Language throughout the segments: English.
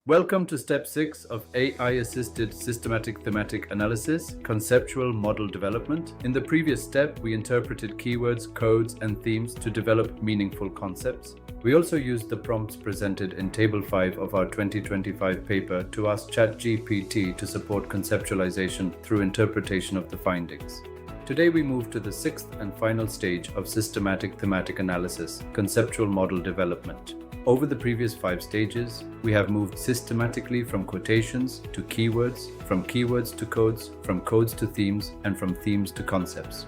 Welcome to Step 6 of AI-assisted systematic thematic analysis, conceptual model development. In the previous step, we interpreted keywords, codes, and themes to develop meaningful concepts. We also used the prompts presented in Table 5 of our 2025 paper to ask ChatGPT to support conceptualization through interpretation of the findings. Today we move to the sixth and final stage of systematic thematic analysis, conceptual model development. Over the previous 5 stages, we have moved systematically from quotations to keywords, from keywords to codes, from codes to themes, and from themes to concepts.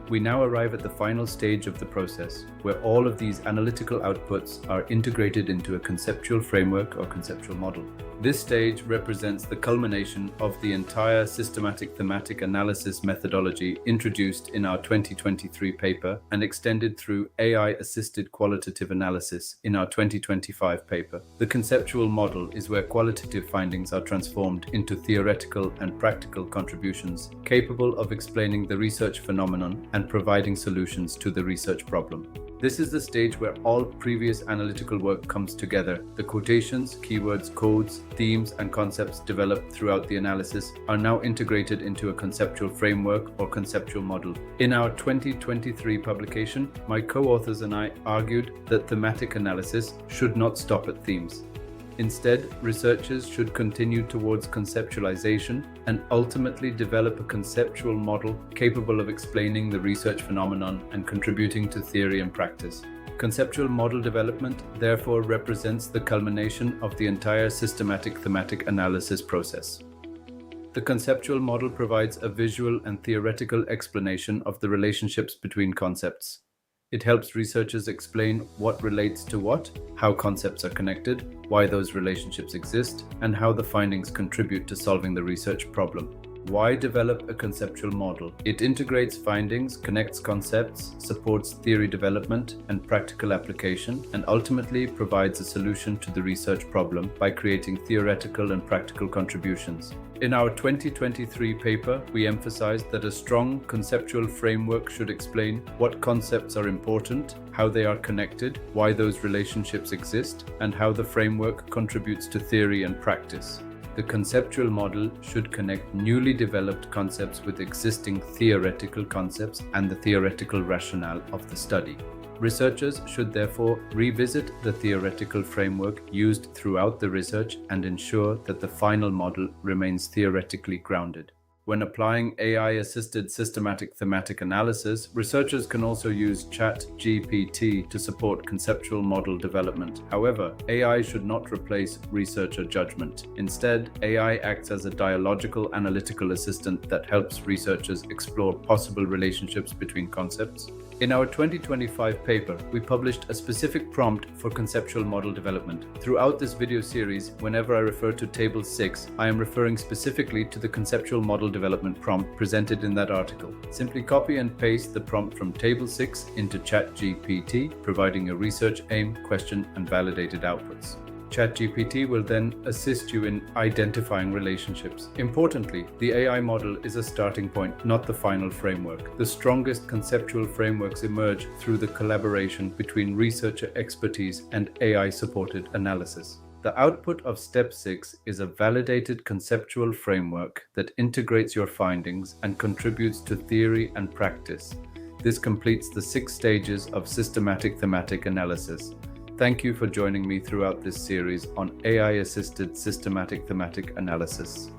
We now arrive at the final stage of the process, where all of these analytical outputs are integrated into a conceptual framework or conceptual model. This stage represents the culmination of the entire systematic thematic analysis methodology introduced in our 2023 paper and extended through AI-assisted qualitative analysis in our 2025 paper. The conceptual model is where qualitative findings are transformed into theoretical and practical contributions capable of explaining the research phenomenon and providing solutions to the research problem. This is the stage where all previous analytical work comes together. The quotations, keywords, codes, themes, and concepts developed throughout the analysis are now integrated into a conceptual framework or conceptual model. In our 2023 publication, my co-authors and I argued that thematic analysis should not stop at themes. Instead, researchers should continue towards conceptualization and ultimately develop a conceptual model capable of explaining the research phenomenon and contributing to theory and practice. Conceptual model development therefore represents the culmination of the entire systematic thematic analysis process. The conceptual model provides a visual and theoretical explanation of the relationships between concepts. It helps researchers explain what relates to what, how concepts are connected, why those relationships exist, and how the findings contribute to solving the research problem. Why develop a conceptual model? It integrates findings, connects concepts, supports theory development and practical application, and ultimately provides a solution to the research problem by creating theoretical and practical contributions. In our 2023 paper, we emphasized that a strong conceptual framework should explain what concepts are important, how they are connected, why those relationships exist, and how the framework contributes to theory and practice. The conceptual model should connect newly developed concepts with existing theoretical concepts and the theoretical rationale of the study. Researchers should therefore revisit the theoretical framework used throughout the research and ensure that the final model remains theoretically grounded. When applying AI-assisted systematic thematic analysis, researchers can also use ChatGPT to support conceptual model development. However, AI should not replace researcher judgment. Instead, AI acts as a dialogical analytical assistant that helps researchers explore possible relationships between concepts. In our 2025 paper, we published a specific prompt for conceptual model development. Throughout this video series, whenever I refer to Table 6, I am referring specifically to the conceptual model development prompt presented in that article. Simply copy and paste the prompt from Table 6 into ChatGPT, providing a research aim, question, and validated outputs. ChatGPT will then assist you in identifying relationships. Importantly, the AI model is a starting point, not the final framework. The strongest conceptual frameworks emerge through the collaboration between researcher expertise and AI-supported analysis. The output of Step 6 is a validated conceptual framework that integrates your findings and contributes to theory and practice. This completes the 6 stages of systematic thematic analysis. Thank you for joining me throughout this series on AI-assisted systematic thematic analysis.